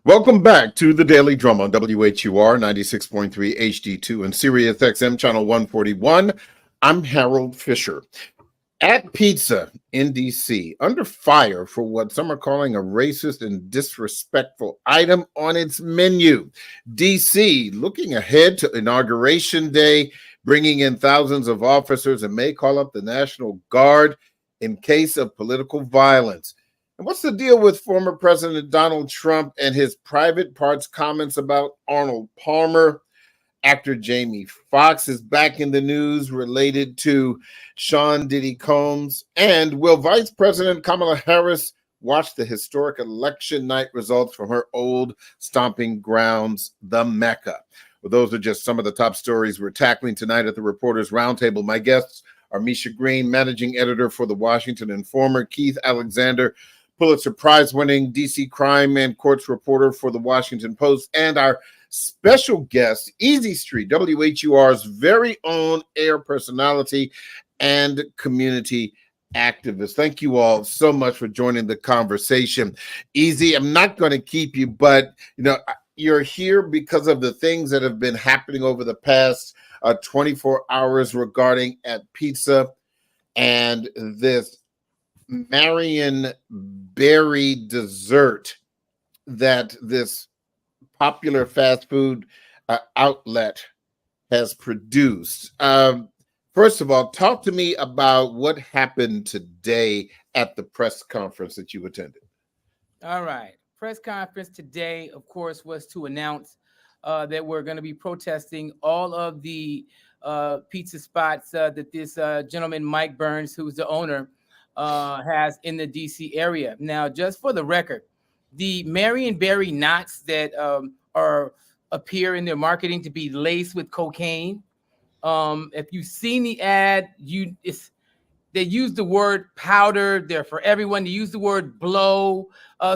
Welcome back to the Daily Drum on WHUR 96.3 HD2 and Sirius XM channel 141. I'm Harold Fisher. At Pizza in D.C., under fire for what some are calling a racist and disrespectful item on its menu. D.C. looking ahead to Inauguration Day, bringing in thousands of officers and may call up the National Guard in case of political violence. And what's the deal with former President Donald Trump and his private parts comments about Arnold Palmer? Actor Jamie Foxx is back in the news related to Sean Diddy Combs. And will Vice President Kamala Harris watch the historic election night results from her old stomping grounds, the Mecca? Well, those are just some of the top stories we're tackling tonight at the Reporters Roundtable. My guests are Misha Green, managing editor for the Washington Informer, Keith Alexander, Pulitzer Prize-winning D.C. crime and courts reporter for the Washington Post, and our special guest, Easy Street, WHUR's very own air personality and community activist. Thank you all so much for joining the conversation. Easy, I'm not going to keep you, but you're here because of the things that have been happening over the past 24 hours regarding At Pizza and this Marion Berry dessert that this popular fast food outlet has produced. First of all, talk to me about what happened today at the press conference that you attended. All right. Press conference today, of course, was to announce that we're going to be protesting all of the pizza spots that this gentleman, Mike Burns, who's the owner, has in the D.C. area. Now, just for the record, the Marion Berry knots that appear in their marketing to be laced with cocaine. If you've seen the ad, they use the word powder. They're for everyone. They use the word blow.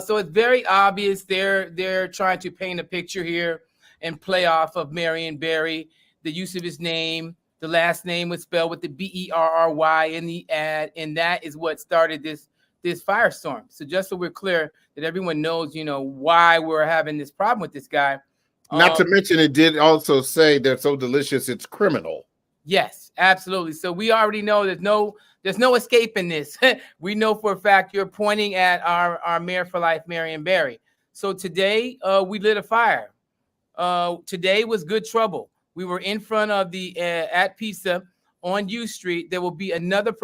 So it's very obvious they're trying to paint a picture here and play off of Marion Berry. The use of his name, the last name was spelled with the Berry in the ad, and that is what started this firestorm. So just so we're clear that everyone knows, why we're having this problem with this guy. Not to mention, it did also say they're so delicious it's criminal. Yes, absolutely. So we already know there's no escaping this. We know for a fact you're pointing at our mayor for life, Marion Berry. So today we lit a fire. Today was good trouble. We were in front of the At Pizza on U Street. There will be another.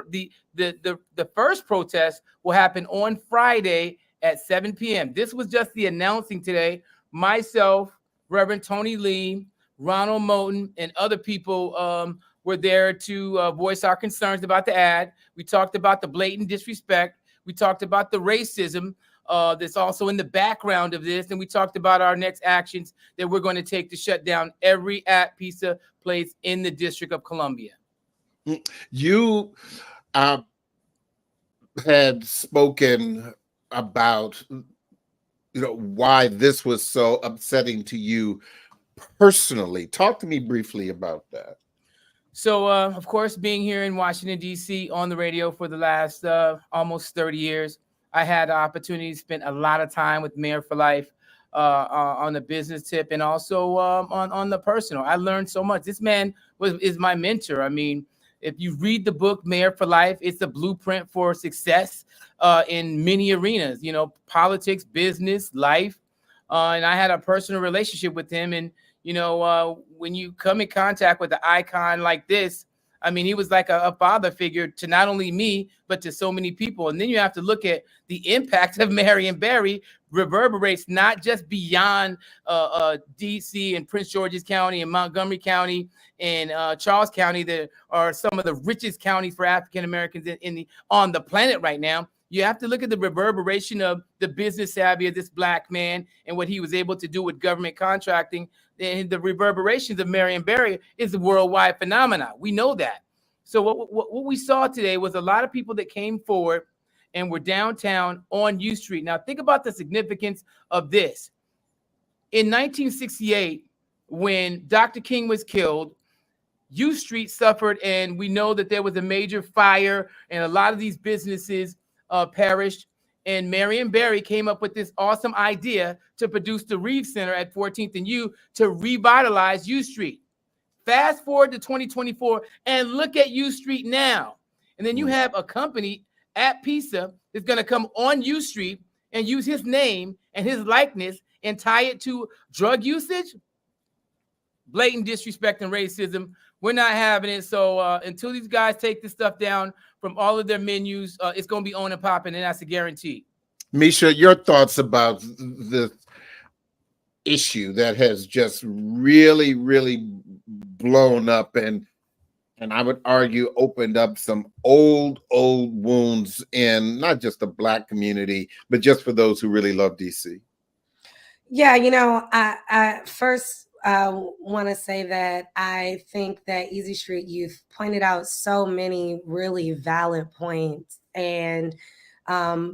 The first protest will happen on Friday at 7 p.m. This was just the announcing today. Myself, Reverend Tony Lee, Ronald Moten, and other people were there to voice our concerns about the ad. We talked about the blatant disrespect. We talked about the racism that's also in the background of this. And we talked about our next actions that we're going to take to shut down every At Pizza place in the District of Columbia. You had spoken about why this was so upsetting to you personally. Talk to me briefly about that. So, of course, being here in Washington, D.C. on the radio for the last almost 30 years, I had the opportunity to spend a lot of time with Mayor for Life on the business tip and also on the personal. I learned so much. This man is my mentor. I mean, if you read the book Mayor for Life, it's a blueprint for success in many arenas, politics, business, life. And I had a personal relationship with him. And, when you come in contact with an icon like this, I mean, he was like a father figure to not only me, but to so many people. And then you have to look at the impact of Marion Berry reverberates not just beyond D.C. and Prince George's County and Montgomery County and Charles County that are some of the richest counties for African Americans on the planet right now. You have to look at the reverberation of the business savvy of this black man and what he was able to do with government contracting. And the reverberations of Marion Berry is a worldwide phenomenon. We know that. So what we saw today was a lot of people that came forward and were downtown on U Street. Now, think about the significance of this. In 1968, when Dr. King was killed, U Street suffered, and we know that there was a major fire and a lot of these businesses perished. And Marion Barry came up with this awesome idea to produce the Reeve Center at 14th and U to revitalize U Street. Fast forward to 2024 and look at U Street now. And then you have a company at Pizza that's going to come on U Street and use his name and his likeness and tie it to drug usage. Blatant disrespect and racism. We're not having it. So until these guys take this stuff down from all of their menus, it's going to be on and popping, and that's a guarantee. Misha, your thoughts about the issue that has just really, really blown up and I would argue opened up some old wounds in not just the Black community, but just for those who really love DC. Yeah, I first want to say that I think that Easy Street Youth pointed out so many really valid points, and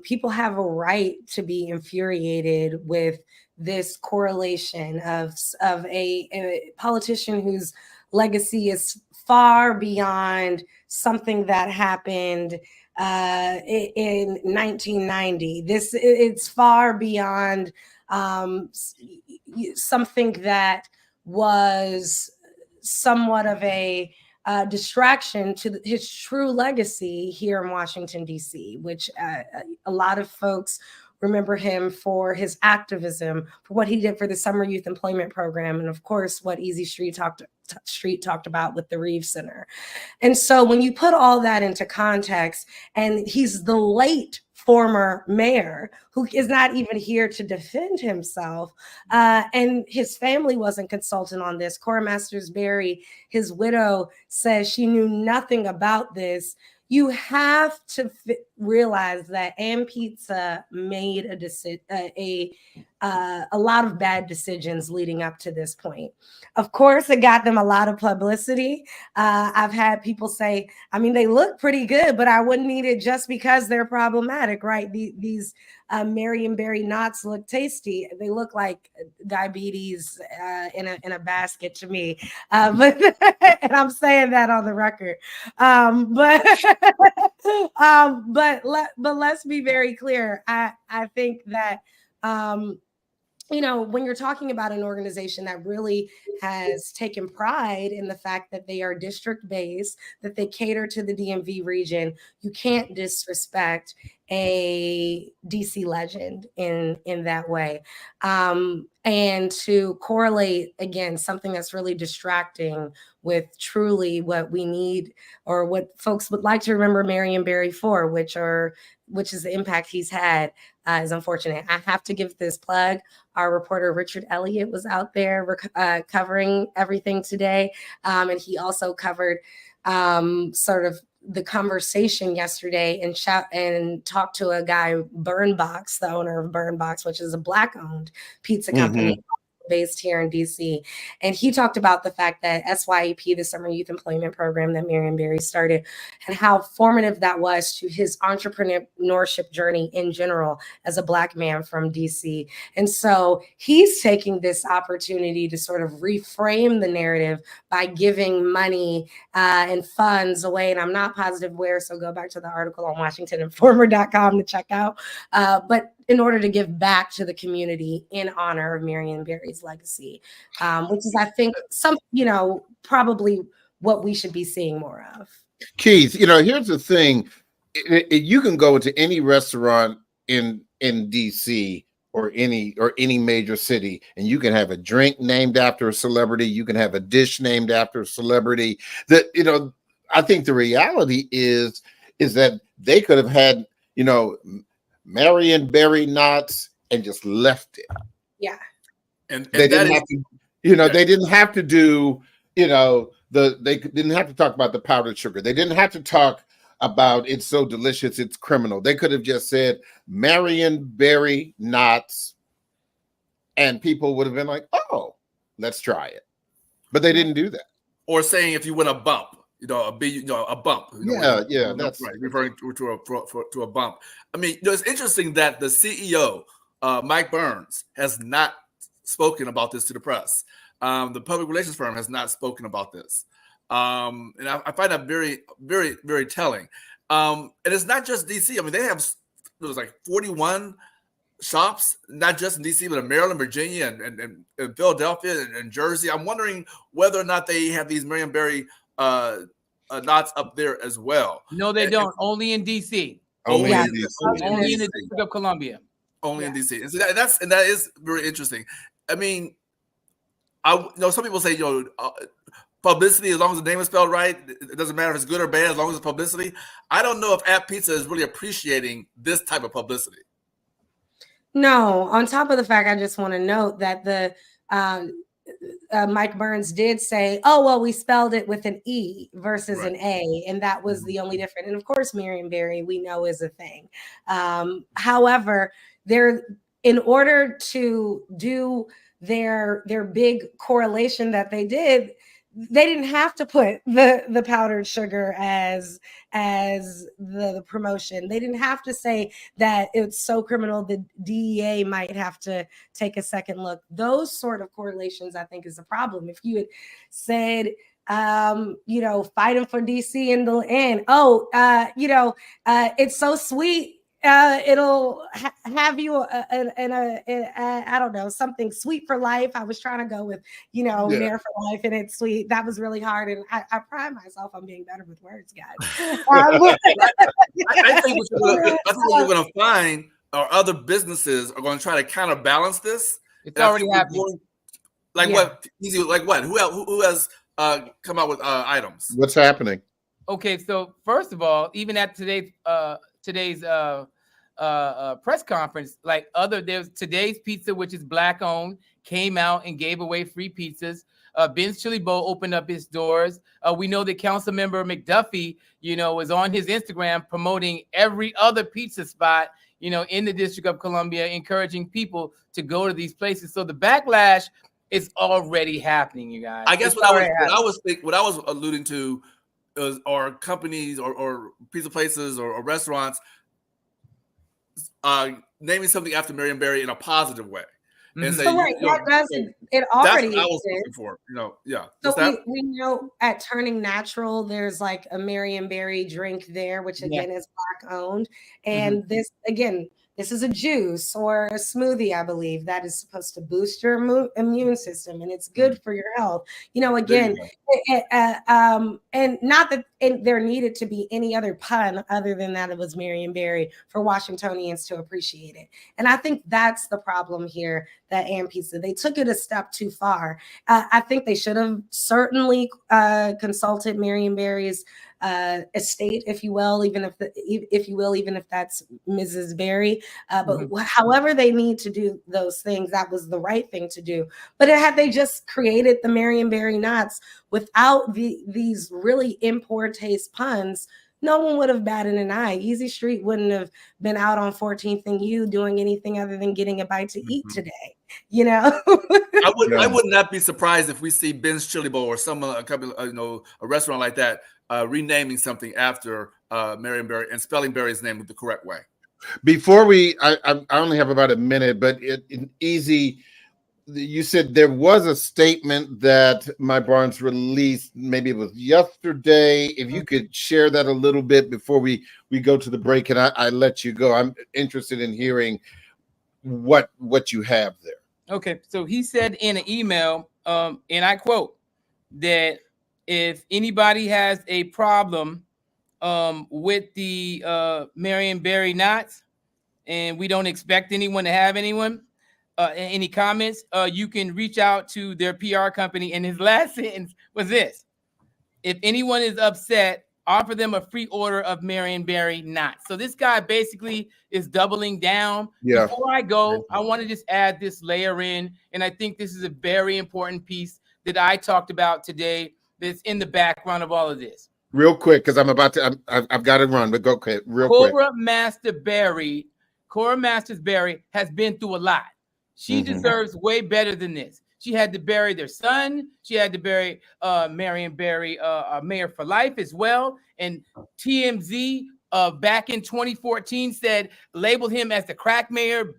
people have a right to be infuriated with this correlation of a politician whose legacy is far beyond something that happened in 1990. It's far beyond something that was somewhat of a distraction to his true legacy here in Washington, D.C., which a lot of folks remember him for his activism, for what he did for the Summer Youth Employment Program, and of course, what Easy Street talked about with the Reeve Center. And so when you put all that into context, and he's the late former mayor who is not even here to defend himself, and his family wasn't consulted on this. Cora Masters Berry, his widow, says she knew nothing about this. You have to realize that And Pizza made a lot of bad decisions leading up to this point. Of course, it got them a lot of publicity. I've had people say, I mean, they look pretty good, but I wouldn't eat it just because they're problematic, right? These Marion Berry knots look tasty. They look like diabetes in a basket to me. But and I'm saying that on the record. But let's be very clear. I think that when you're talking about an organization that really has taken pride in the fact that they are district based, that they cater to the DMV region, you can't disrespect a DC legend in that way. And to correlate, again, something that's really distracting with truly what we need or what folks would like to remember Marion Barry for, which is the impact he's had, is unfortunate. I have to give this plug. Our reporter, Richard Elliott, was out there covering everything today. And he also covered sort of the conversation yesterday and talked to a guy, Burn Box, the owner of Burn Box, which is a Black-owned pizza company based here in DC. And he talked about the fact that SYEP, the Summer Youth Employment Program that Marion Barry started, and how formative that was to his entrepreneurship journey in general as a Black man from DC. And so he's taking this opportunity to sort of reframe the narrative by giving money and funds away. And I'm not positive where, so go back to the article on WashingtonInformer.com to check out. But in order to give back to the community in honor of Marion Barry's legacy, which is, I think, probably what we should be seeing more of. Keith, here's the thing. You can go into any restaurant in DC or any major city, and you can have a drink named after a celebrity. You can have a dish named after a celebrity. I think the reality is that they could have had, Marion Barry knots and just left it. Yeah. And they didn't have to, they didn't have to do, they didn't have to talk about the powdered sugar. They didn't have to talk about it's so delicious, it's criminal. They could have just said Marion Barry knots, and people would have been like, oh, let's try it. But they didn't do that. Or saying if you win a bump. A bump. That's right. Referring to a bump. I mean, it's interesting that the CEO, Mike Burns, has not spoken about this to the press. The public relations firm has not spoken about this, and I find that very, very, very telling. And it's not just DC. I mean, they have there was like 41 shops, not just in DC, but in Maryland, Virginia, and Philadelphia and Jersey. I'm wondering whether or not they have these Marionberry knots up there as well. No, they don't. Only in DC. Only Yeah. in DC. Only in the District of Columbia. Only in DC. And so that is very interesting. I mean, some people say, publicity, as long as the name is spelled right, it doesn't matter if it's good or bad, as long as it's publicity. I don't know if App Pizza is really appreciating this type of publicity. No, on top of the fact, I just want to note that the Mike Burns did say, oh, well, we spelled it with an E versus an A, and that was the only difference. And of course, Marionberry, we know, is a thing. However, in order to do their big correlation that they did, they didn't have to put the powdered sugar as the promotion. They didn't have to say that it's so criminal the DEA might have to take a second look. Those sort of correlations, I think, is a problem. If you had said, fighting for DC in the end, it's so sweet. It'll have you I don't know, something sweet for life. I was trying to go with, Mayor for life, and it's sweet. That was really hard. And I pride myself on being better with words, guys. I think what you're going to find are other businesses are going to try to counterbalance this. It's already happening. What? Who has come out with items? What's happening? Okay, so first of all, even at today's press conference, there's Today's Pizza, which is Black owned, came out and gave away free pizzas. Ben's Chili Bowl opened up its doors. We know that Council Member McDuffie, was on his Instagram promoting every other pizza spot, in the District of Columbia, encouraging people to go to these places. So the backlash is already happening, you guys. I guess what I was alluding to are companies or pizza places or restaurants naming something after Marionberry in a positive way. And say, it already that's what I was looking for. So we know at Turning Natural, there's like a Marionberry drink there, which again is Black owned. And this is a juice or a smoothie, I believe, that is supposed to boost your immune system, and it's good for your health. And not that there needed to be any other pun other than that it was Marionberry for Washingtonians to appreciate it. And I think that's the problem here, that App Pizza, they took it a step too far. I think they should have certainly consulted Marionberry's estate, if you will, even if that's Mrs. Berry. But however they need to do those things, that was the right thing to do. But had they just created the Marionberry knots without these really in poor taste puns, no one would have batted an eye. Easy Street wouldn't have been out on 14th and U doing anything other than getting a bite to eat today. I would not be surprised if we see Ben's Chili Bowl or a restaurant like that renaming something after Marionberry and spelling Berry's name the correct way. Before I only have about a minute, but you said there was a statement that My Barnes released, maybe it was yesterday. If you could share that a little bit before we go to the break, and I let you go. I'm interested in hearing what you have there. Okay, so he said in an email, and I quote, that if anybody has a problem with the Marionberry knots, and we don't expect anyone to have any comments, you can reach out to their PR company. And his last sentence was this: if anyone is upset, offer them a free order of Marionberry knots. So this guy basically is doubling down. Yeah. Before I go, I want to just add this layer in, and I think this is a very important piece that I talked about today that's in the background of all of this. Real quick, because I've got to run, but go quick, quick. Cora Masters Berry has been through a lot. She deserves way better than this. She had to bury their son. She had to bury Marionberry, Mayor for Life as well. And TMZ back in 2014 labeled him as the crack mayor,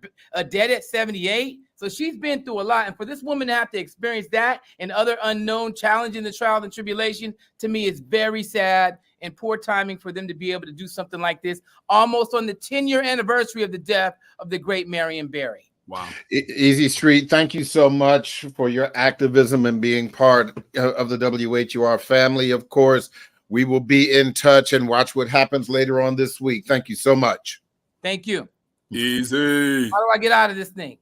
dead at 78. So she's been through a lot. And for this woman to have to experience that and other unknown challenge in the trial and tribulation, to me, is very sad. and poor timing for them to be able to do something like this almost on the 10-year anniversary of the death of the great Marion Barry. Wow. Easy Street, thank you so much for your activism and being part of the WHUR family. Of course, we will be in touch and watch what happens later on this week. Thank you so much. Thank you. Easy. How do I get out of this thing?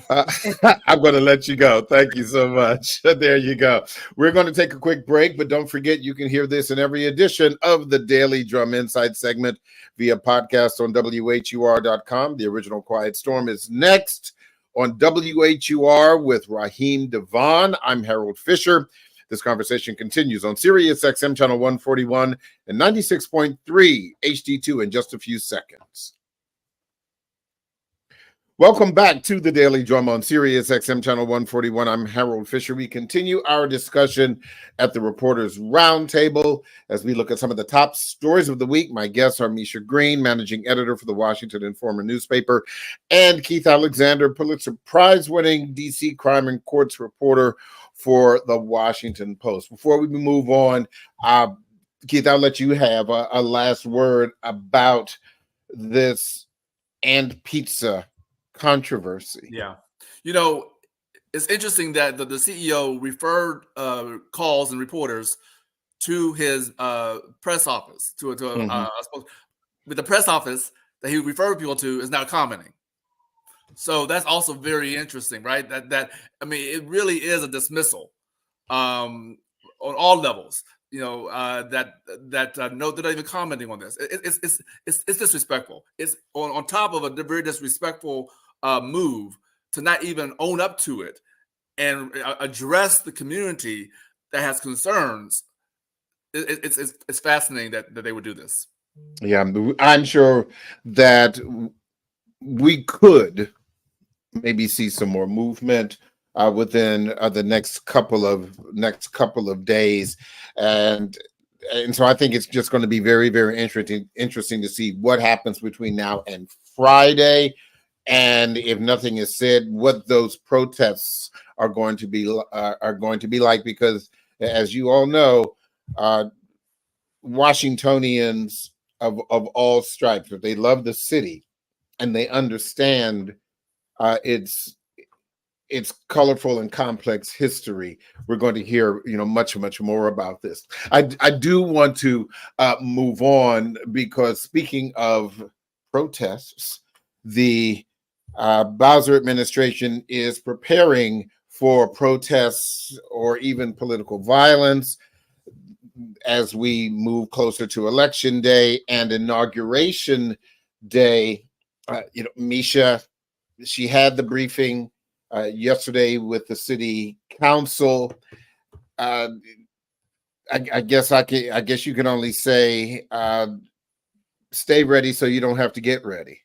I'm going to let you go. Thank you so much. There you go. We're going to take a quick break, but don't forget you can hear this in every edition of the Daily Drum Insight segment via podcast on WHUR.com. The original Quiet Storm is next on WHUR with Raheem Devon. I'm Harold Fisher. This conversation continues on Sirius XM channel 141 and 96.3 HD2 in just a few seconds. Welcome back to the Daily Drum on Sirius XM channel 141. I'm Harold Fisher. We continue our discussion at the Reporters Roundtable as we look at some of the top stories of the week. My guests are Misha Green, managing editor for the Washington Informer newspaper, and Keith Alexander, Pulitzer Prize-winning DC crime and courts reporter for the Washington Post. Before we move on, Keith, I'll let you have a last word about this and pizza controversy. Yeah. You know, it's interesting that the CEO referred calls and reporters to his press office, with the press office that he referred people to is now commenting. So that's also very interesting, right? That I mean, it really is a dismissal on all levels. You know, no, they're not even commenting on this. It's disrespectful. It's on top of a very disrespectful move to not even own up to it and address the community that has concerns. It's fascinating that they would do this. Yeah, I'm sure that we could maybe see some more movement within the next couple of days, and so I think it's just going to be very, very interesting to see what happens between now and Friday. And if nothing is said, what those protests are going to be like, because as you all know, Washingtonians of all stripes, but they love the city and they understand its colorful and complex history. We're going to hear, much more about this. I do want to move on, because speaking of protests, the Bowser administration is preparing for protests or even political violence as we move closer to Election Day and Inauguration Day. Misha, she had the briefing yesterday with the city council. I guess you can only say, stay ready so you don't have to get ready.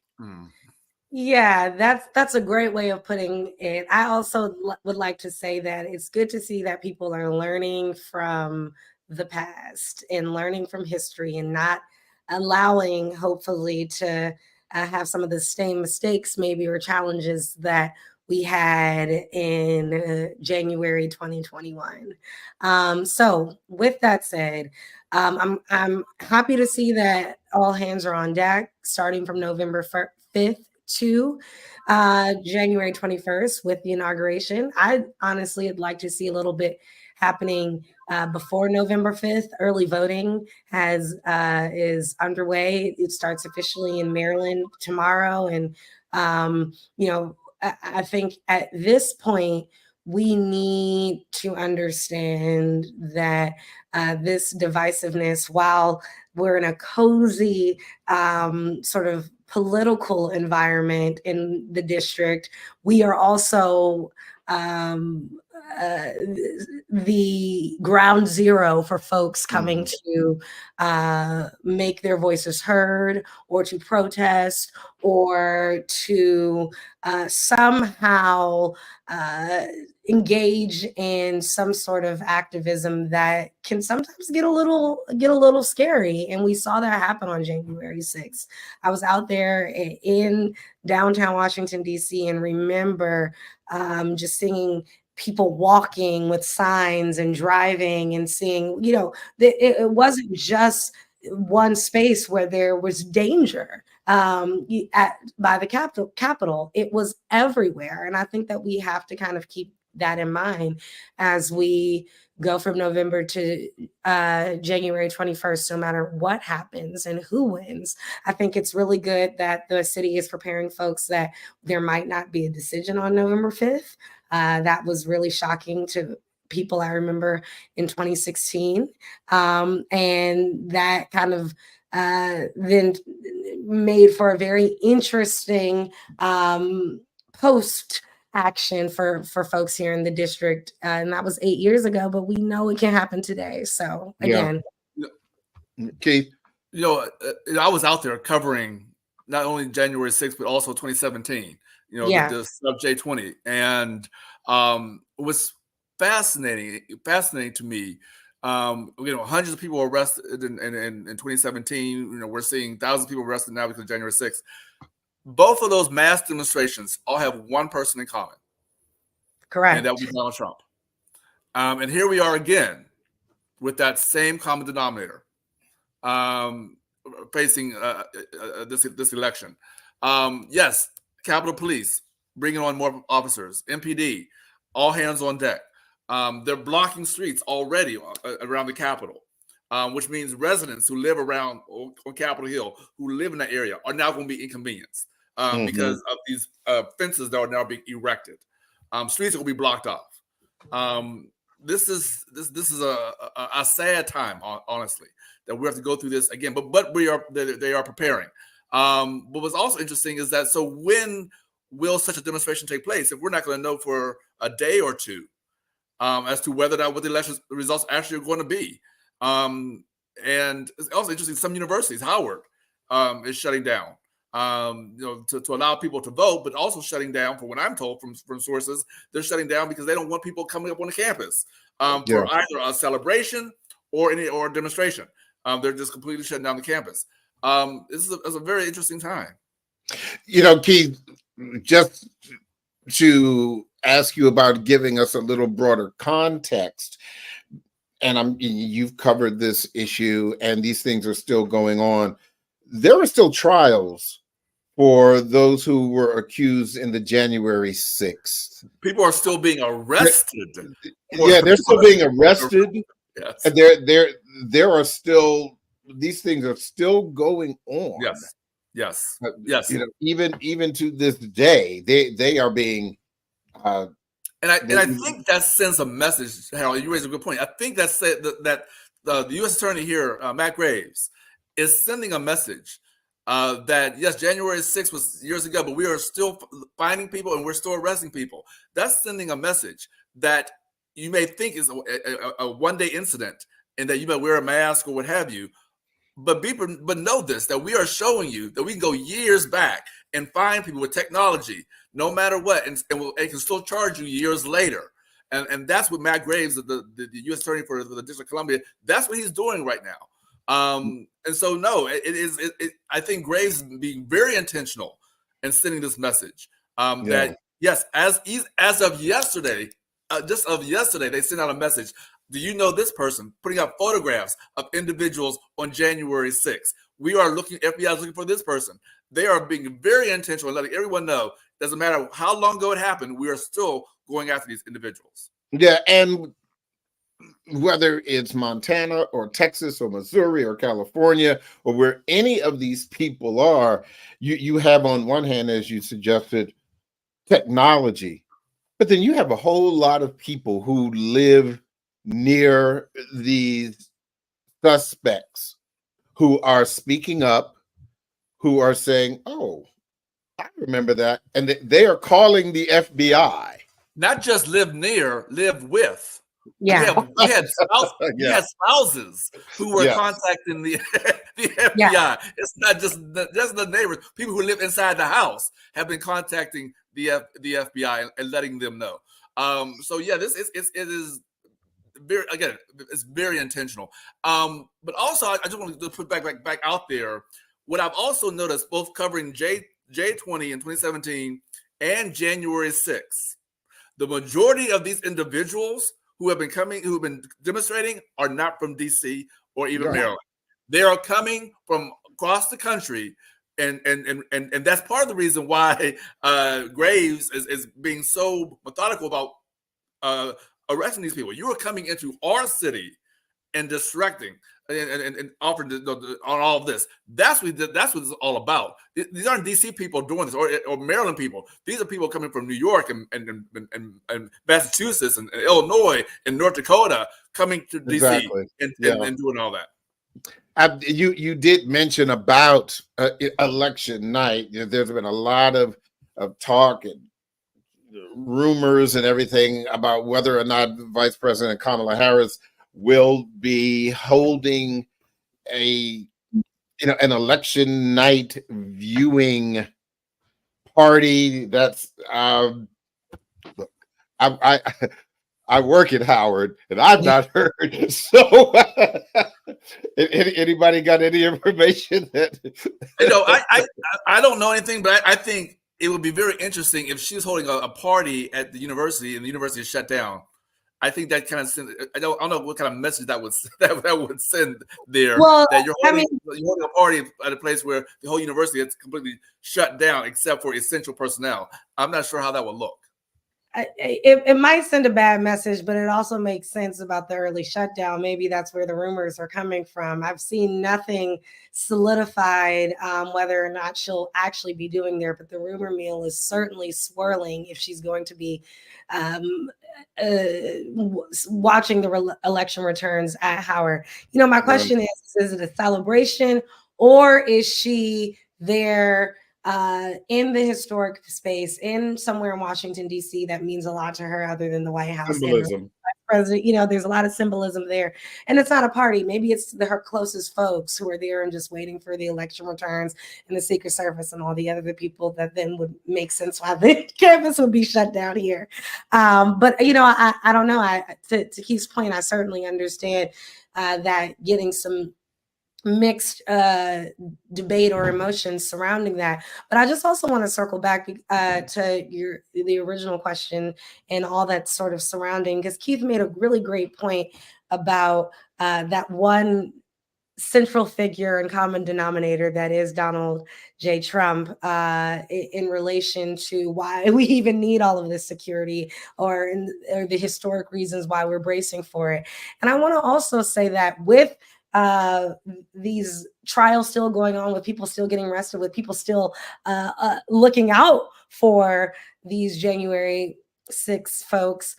Yeah, that's a great way of putting it. I also would like to say that it's good to see that people are learning from the past and learning from history and not allowing, hopefully, to have some of the same mistakes maybe or challenges that we had in January 2021. So with that said, I'm happy to see that all hands are on deck starting from November 5th to January 21st with the inauguration. I honestly would like to see a little bit happening before November 5th. Early voting is underway. It starts officially in Maryland tomorrow. And, I think at this point, we need to understand that this divisiveness, while we're in a cozy sort of political environment in the district, we are also the ground zero for folks coming to make their voices heard, or to protest, or to somehow engage in some sort of activism that can sometimes get a little scary. And we saw that happen on January 6th. I was out there in downtown Washington, D.C., and remember just seeing people walking with signs and driving and seeing, it wasn't just one space where there was danger by the Capitol. It was everywhere. And I think that we have to kind of keep that in mind as we go from November to January 21st, no matter what happens and who wins. I think it's really good that the city is preparing folks that there might not be a decision on November 5th. That was really shocking to people I remember in 2016. And that kind of then made for a very interesting post action for folks here in the district. And that was 8 years ago, but we know it can happen today. So again. Keith? I was out there covering not only January 6th, but also 2017, the sub J20. And it was fascinating to me. Hundreds of people were arrested in 2017. We're seeing thousands of people arrested now because of January 6th. Both of those mass demonstrations all have one person in common. Correct. And that would be Donald Trump. And here we are again with that same common denominator facing this election. Yes, Capitol Police bringing on more officers, MPD, all hands on deck. They're blocking streets already around the Capitol, which means residents who live around on Capitol Hill, who live in that area, are now going to be inconvenienced because of these fences that are now being erected. Streets will be blocked off. This is a sad time, honestly, that we have to go through this again. But they are preparing. What was also interesting is that, so when will such a demonstration take place if we're not going to know for a day or two as to whether or not what the election results actually are going to be? And it's also interesting, some universities, Howard, is shutting down, to allow people to vote, but also shutting down, from what I'm told from sources, they're shutting down because they don't want people coming up on the campus for either a celebration or a demonstration. They're just completely shutting down the campus. This is a very interesting time. Keith, just to ask you about giving us a little broader context, and you've covered this issue, and these things are still going on. There are still trials for those who were accused in the January 6th. People are still being arrested. They're still being arrested. Yes. And there are still, these things are still going on. Yes. Even to this day, they are being. And I think that sends a message, Harold. You raise a good point. I think that the U.S. Attorney here, Matt Graves, is sending a message that, yes, January 6th was years ago, but we are still finding people and we're still arresting people. That's sending a message that you may think is a one-day incident and that you may wear a mask or what have you. But know this, that we are showing you that we can go years back and find people with technology, no matter what, and can still charge you years later. And that's what Matt Graves, the U.S. Attorney for the District of Columbia, that's what he's doing right now. And so, no, I think Graves is being very intentional in sending this message that, yes, as of yesterday, they sent out a message. Do you know this person? Putting up photographs of individuals on January 6th. FBI is looking for this person. They are being very intentional and letting everyone know, doesn't matter how long ago it happened, we are still going after these individuals. Yeah, and whether it's Montana or Texas or Missouri or California or where any of these people are, you have on one hand, as you suggested, technology, but then you have a whole lot of people who live near these suspects who are speaking up, who are saying, oh, I remember that. And they are calling the FBI. Not just live near, live with. Yeah. We had spouses who were contacting the FBI. Yeah. It's not just the neighbors. People who live inside the house have been contacting the FBI and letting them know. It is very, again, it's very intentional. But also, I just want to put back out there what I've also noticed, both covering J20 in 2017 and January 6th. The majority of these individuals who have been demonstrating are not from DC or even Maryland. They are coming from across the country. And that's part of the reason why Graves is being so methodical about arresting these people. You are coming into our city and distracting and offering on all of this. That's what it's all about. These aren't DC people doing this or Maryland people. These are people coming from New York and Massachusetts and Illinois and North Dakota coming to DC Exactly. and doing all that. You did mention about election night. There's been a lot of talk and rumors and everything about whether or not Vice President Kamala Harris will be holding an election night viewing party. That's look, I work at Howard, and I've not heard. So, anybody got any information that? I don't know anything, but I think it would be very interesting if she was holding a party at the university and the university is shut down. I think that kind of I don't know what kind of message that would send there. Well, that you're holding a party at a place where the whole university is completely shut down except for essential personnel. I'm not sure how that would look. It might send a bad message, but it also makes sense about the early shutdown. Maybe that's where the rumors are coming from. I've seen nothing solidified whether or not she'll actually be doing there, but the rumor mill is certainly swirling if she's going to be watching the election returns at Howard. My question is it a celebration or is she there in the historic space in somewhere in Washington, D.C. that means a lot to her other than the White House? Symbolism. President, there's a lot of symbolism there. And it's not a party. Maybe it's her closest folks who are there and just waiting for the election returns and the Secret Service and all the other people that then would make sense why the campus would be shut down here. But, I don't know. To Keith's point, I certainly understand that getting some mixed debate or emotions surrounding that. But I just also want to circle back to the original question and all that sort of surrounding, because Keith made a really great point about that one central figure and common denominator that is Donald J. Trump in relation to why we even need all of this security or the historic reasons why we're bracing for it. And I want to also say that with these trials still going on, with people still getting arrested, with people still looking out for these January 6 folks,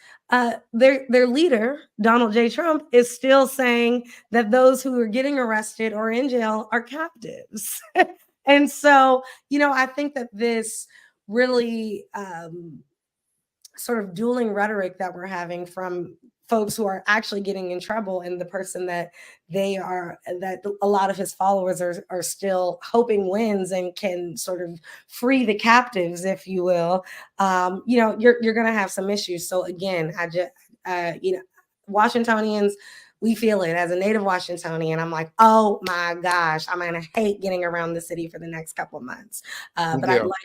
their leader, Donald J. Trump, is still saying that those who are getting arrested or in jail are captives. And so, I think that this really sort of dueling rhetoric that we're having from folks who are actually getting in trouble and the person that that a lot of his followers are still hoping wins and can sort of free the captives, if you will, you're going to have some issues. So again, I just, Washingtonians, we feel it. As a native Washingtonian, I'm like, oh my gosh, I'm going to hate getting around the city for the next couple of months. But I'd like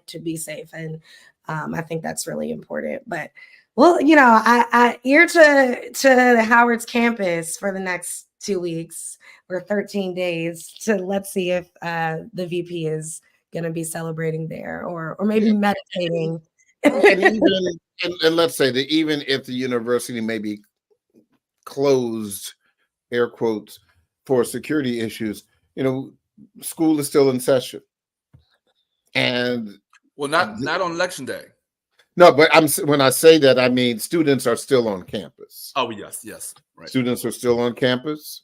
to be safe. And I think that's really important. But well, I ear to Howard's campus for the next 2 weeks or 13 days to let's see if the VP is going to be celebrating there or maybe meditating. And let's say that even if the university may be closed, air quotes, for security issues, school is still in session. And not on election day. No, but when I say that, I mean students are still on campus. Oh, yes, right. Students are still on campus,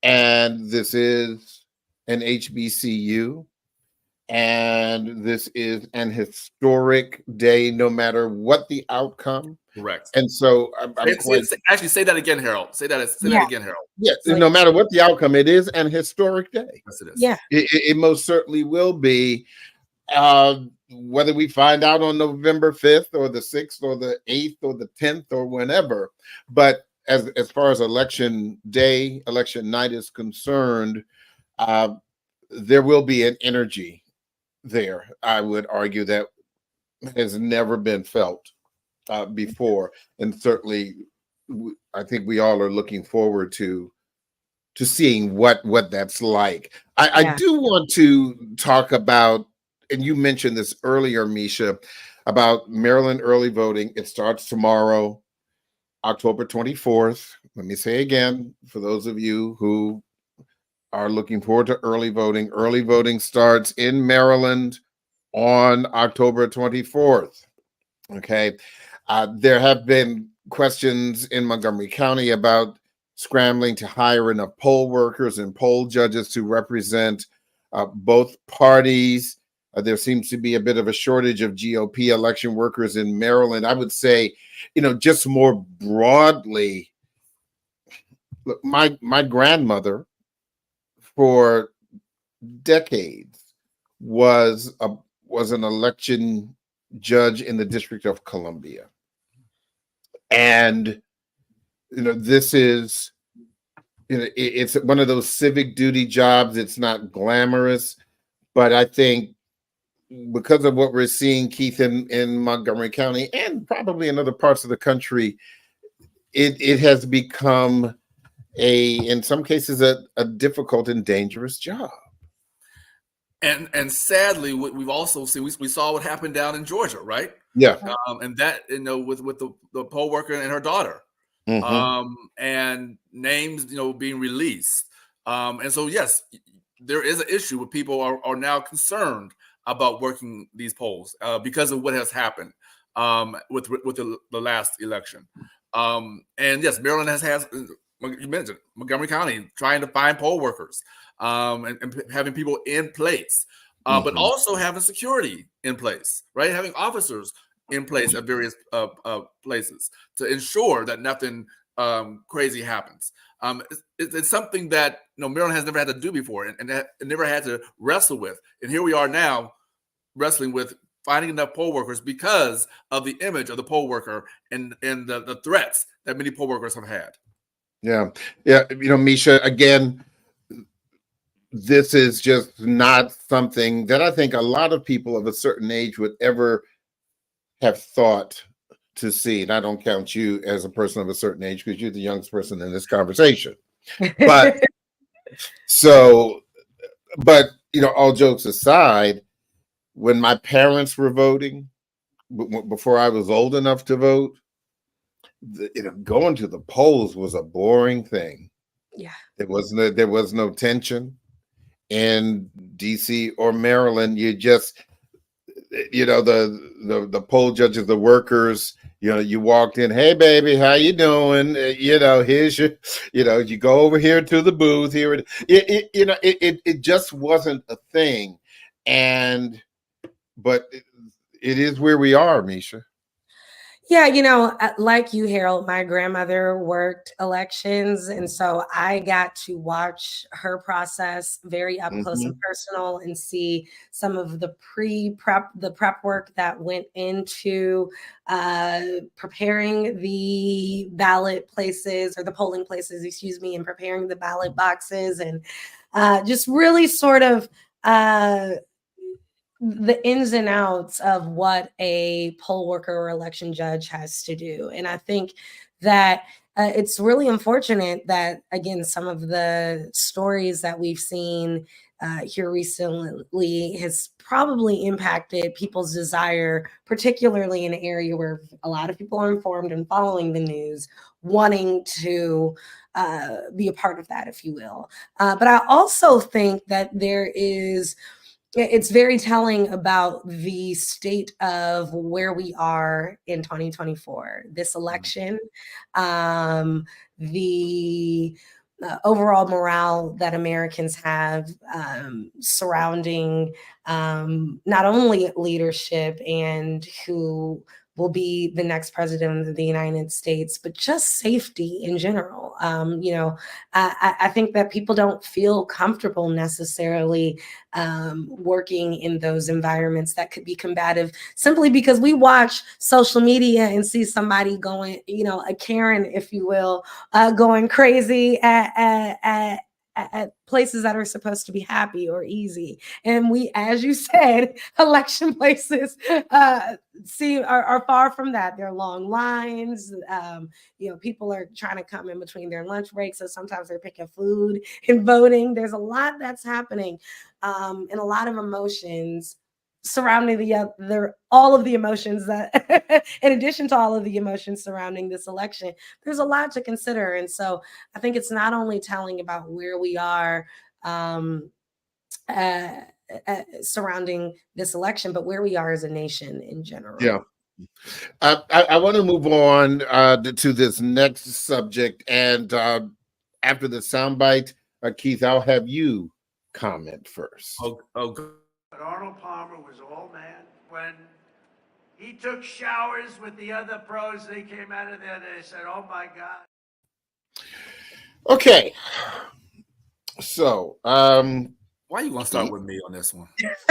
and this is an HBCU, and this is an historic day, no matter what the outcome. Correct. And so, actually, say that again, Harold. Say that again, Harold. Yes, no matter what the outcome, it is an historic day. Yes, it is. Yeah, it most certainly will be. Whether we find out on November 5th or the 6th or the 8th or the 10th or whenever. But as far as election night is concerned, there will be an energy there, I would argue, that has never been felt before. And certainly, I think we all are looking forward to to seeing what that's like. I Yeah. do want to talk about, and you mentioned this earlier, Misha, about Maryland early voting. It starts tomorrow, October 24th. Let me say again, for those of you who are looking forward to early voting starts in Maryland on October 24th. Okay. There have been questions in Montgomery County about scrambling to hire enough poll workers and poll judges to represent both parties. There seems to be a bit of a shortage of GOP election workers in Maryland. I would say, just more broadly, look, my grandmother for decades was an election judge in the District of Columbia. And this is it's one of those civic duty jobs. It's not glamorous, but I think because of what we're seeing, Keith, in Montgomery County and probably in other parts of the country, it has become in some cases a difficult and dangerous job. And sadly, what we've also seen, we saw what happened down in Georgia, right? Yeah. And that, with the poll worker and her daughter, Mm-hmm. and names, being released. And so, yes, there is an issue where people are now concerned about working these polls because of what has happened with the last election. And yes, Maryland has, you mentioned Montgomery County trying to find poll workers and having people in place, but also having security in place, right? Having officers in place at various places to ensure that nothing crazy happens. It's something that Maryland has never had to do before and never had to wrestle with. And here we are now wrestling with finding enough poll workers because of the image of the poll worker and the threats that many poll workers have had. Yeah. Misha, again, this is just not something that I think a lot of people of a certain age would ever have thought to see. And I don't count you as a person of a certain age because you're the youngest person in this conversation. But all jokes aside, when my parents were voting, before I was old enough to vote, going to the polls was a boring thing. Yeah. There was no tension in DC or Maryland. You just, the poll judges, the workers, you walked in, hey baby, how you doing? Here's your, you go over here to the booth here. It just wasn't a thing. But it is where we are, Misha. Yeah, like you, Harold, my grandmother worked elections. And so I got to watch her process very up close and personal and see some of the prep work that went into preparing the ballot places, or the polling places, and preparing the ballot boxes, and just really sort of the ins and outs of what a poll worker or election judge has to do. And I think that it's really unfortunate that, again, some of the stories that we've seen here recently has probably impacted people's desire, particularly in an area where a lot of people are informed and following the news, wanting to be a part of that, if you will. But I also think that it's very telling about the state of where we are in 2024. This election, the overall morale that Americans have surrounding not only leadership and who will be the next president of the United States, but just safety in general. I think that people don't feel comfortable necessarily working in those environments that could be combative, simply because we watch social media and see somebody going, a Karen, if you will, going crazy at at places that are supposed to be happy or easy. And we, as you said, election places are far from that. There are long lines. People are trying to come in between their lunch breaks, so sometimes they're picking food and voting. There's a lot that's happening, and a lot of emotions surrounding all of the emotions that in addition to all of the emotions surrounding this election, there's a lot to consider. And so I think it's not only telling about where we are surrounding this election, but where we are as a nation in general. Yeah. I want to move on to this next subject, and after the soundbite, Keith, I'll have you comment first. Oh, good. But Arnold Palmer was all man. When he took showers with the other pros, they came out of there, they said, oh my God. Okay. So, why are you going to start with me on this one?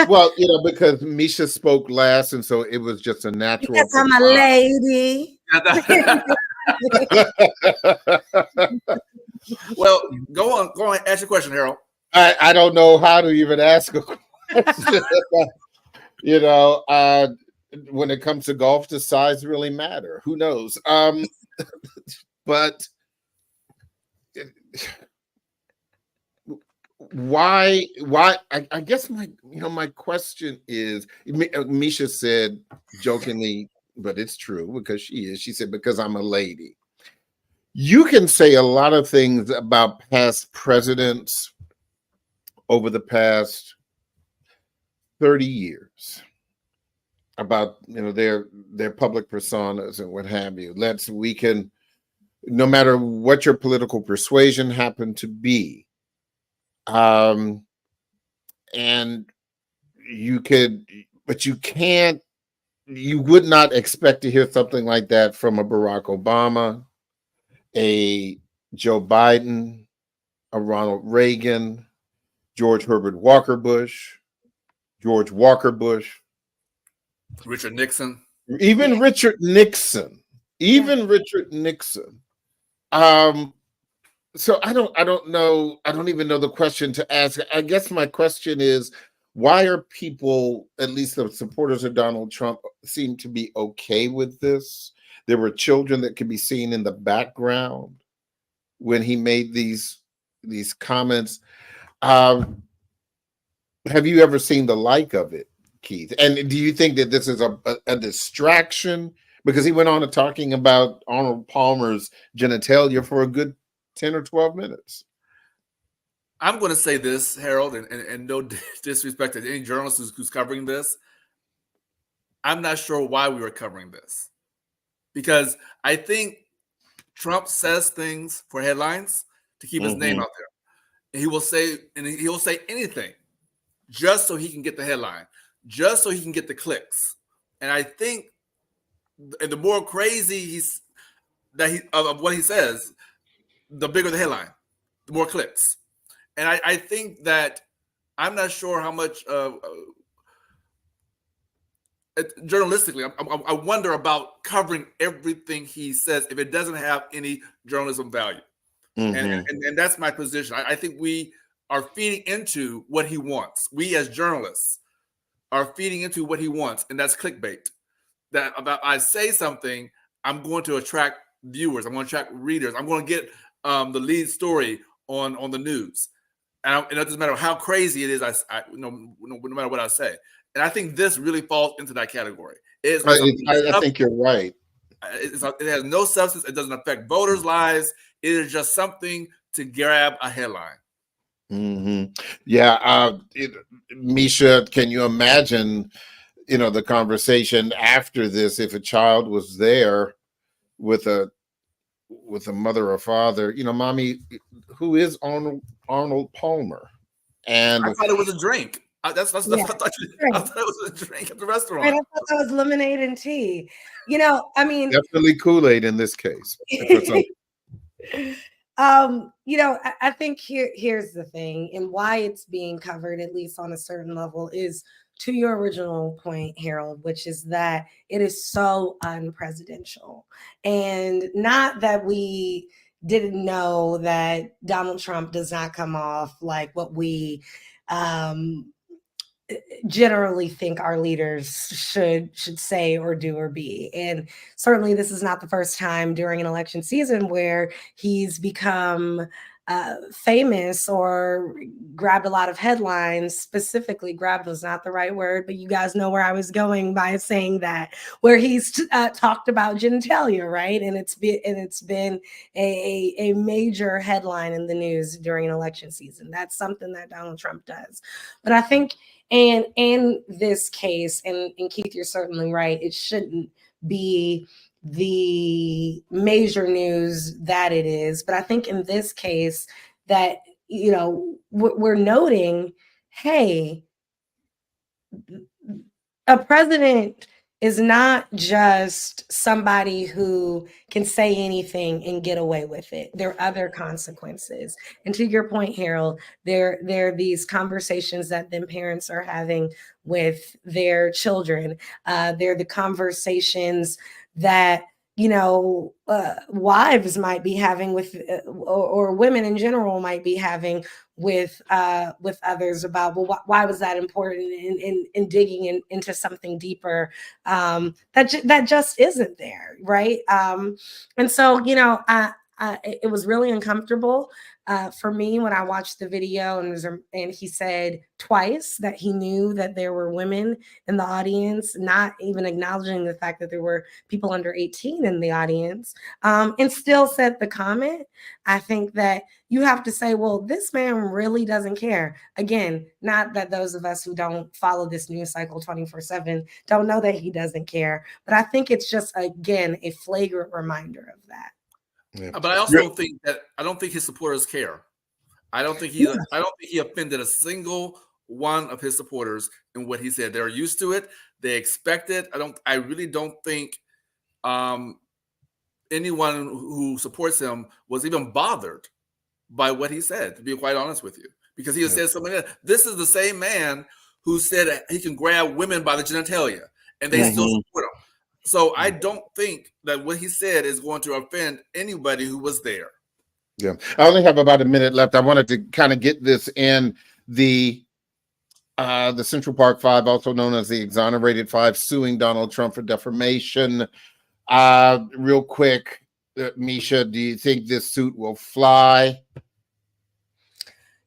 well, because Misha spoke last, and so it was just a natural. Because I'm a lady. Well, go on, ask your question, Harold. I don't know how to even ask a question. When it comes to golf, does size really matter? Who knows? But why? I guess my question is, Misha said jokingly, but it's true because she said, because I'm a lady. You can say a lot of things about past presidents over the past 30 years about their public personas and what have you. We can, no matter what your political persuasion happened to be, and you could, but you would not expect to hear something like that from a Barack Obama, a Joe Biden, a Ronald Reagan, George Herbert Walker Bush, George Walker Bush, Richard Nixon, even Richard Nixon. So I don't know. I don't even know the question to ask. I guess my question is, why are people, at least the supporters of Donald Trump, seem to be okay with this? There were children that could be seen in the background when he made these comments. Have you ever seen the like of it, Keith? And do you think that this is a distraction? Because he went on to talking about Arnold Palmer's genitalia for a good 10 or 12 minutes. I'm going to say this, Harold, and no disrespect to any journalist who's covering this. I'm not sure why we were covering this, because I think Trump says things for headlines to keep his name out there. And he'll say anything just so he can get the headline, just so he can get the clicks. And I think, and the more crazy of what he says, the bigger the headline, the more clicks. And I think that I'm not sure how much journalistically, I wonder about covering everything he says if it doesn't have any journalism value. And that's my position. I think we are feeding into what he wants. We as journalists are feeding into what he wants, and that's clickbait. That about I say something, I'm going to attract viewers. I'm going to attract readers. I'm going to get the lead story on the news. And it doesn't matter how crazy it is. No matter what I say. And I think this really falls into that category. I think you're right. It has no substance. It doesn't affect voters' lives. It is just something to grab a headline. Yeah. Misha, can you imagine, the conversation after this, if a child was there with a mother or father, mommy, who is Arnold Palmer? And I thought it was a drink. I thought it was a drink at the restaurant. Right, I thought that was lemonade and tea. Definitely Kool-Aid in this case. I think here's the thing, and why it's being covered, at least on a certain level, is to your original point, Harold, which is that it is so unpresidential. And not that we didn't know that Donald Trump does not come off like what we generally think our leaders should say or do or be. And certainly this is not the first time during an election season where he's become famous or grabbed a lot of headlines. Specifically, grabbed was not the right word, but you guys know where I was going by saying that, where he's talked about genitalia, right? And it's been a major headline in the news during an election season. That's something that Donald Trump does. But I think, and in this case, and Keith, you're certainly right, it shouldn't be the major news that it is. But I think in this case that, you know, we're noting, hey, a president is not just somebody who can say anything and get away with it. There are other consequences. And to your point, Harold, there are these conversations that then parents are having with their children. They're the conversations that, you know, wives might be having with, or women in general might be having with others about, well, why was that important, in digging into something deeper that just isn't there, right? And so, you know, it was really uncomfortable for me when I watched the video, and he said twice that he knew that there were women in the audience, not even acknowledging the fact that there were people under 18 in the audience, and still said the comment. I think that you have to say, well, this man really doesn't care. Again, not that those of us who don't follow this news cycle 24/7 don't know that he doesn't care, but I think it's just, again, a flagrant reminder of that. Yeah. But I also think that I don't think his supporters care. I don't think he offended a single one of his supporters in what he said. They're used to it. They expect it. I really don't think anyone who supports him was even bothered by what he said, to be quite honest with you, because he has said something else. This is the same man who said he can grab women by the genitalia, and they still support him. So I don't think that what he said is going to offend anybody who was there. Yeah, I only have about a minute left. I wanted to kind of get this in. The Central Park Five, also known as the Exonerated Five, suing Donald Trump for defamation. Real quick, Misha, do you think this suit will fly?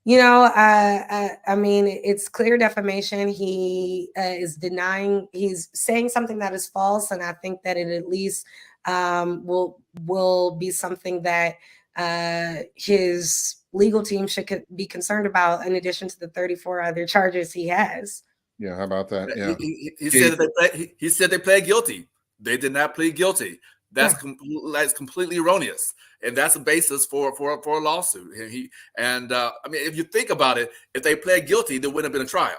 You know, I mean, it's clear defamation. He is denying, he's saying something that is false, and I think that it at least will be something that his legal team should be concerned about, in addition to the 34 other charges he has. Yeah, how about that? Yeah, He said they pled guilty. They did not plead guilty. That's completely erroneous, and that's a basis for a lawsuit. And I mean, if you think about it, if they pled guilty, there wouldn't have been a trial.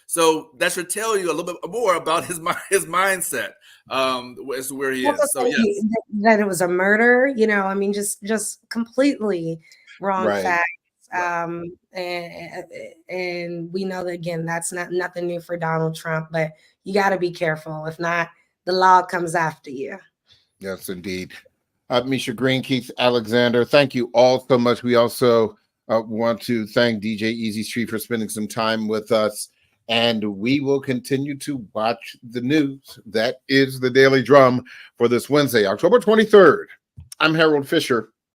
So that should tell you a little bit more about his mindset as to where he is. So yes, that it was a murder. You know, I mean, just completely wrong facts. And we know that, again, that's nothing new for Donald Trump, but you got to be careful. If not, the law comes after you. Yes, indeed. Misha Green, Keith Alexander, thank you all so much. We also want to thank DJ Easy Street for spending some time with us. And we will continue to watch the news. That is the Daily Drum for this Wednesday, October 23rd. I'm Harold Fisher.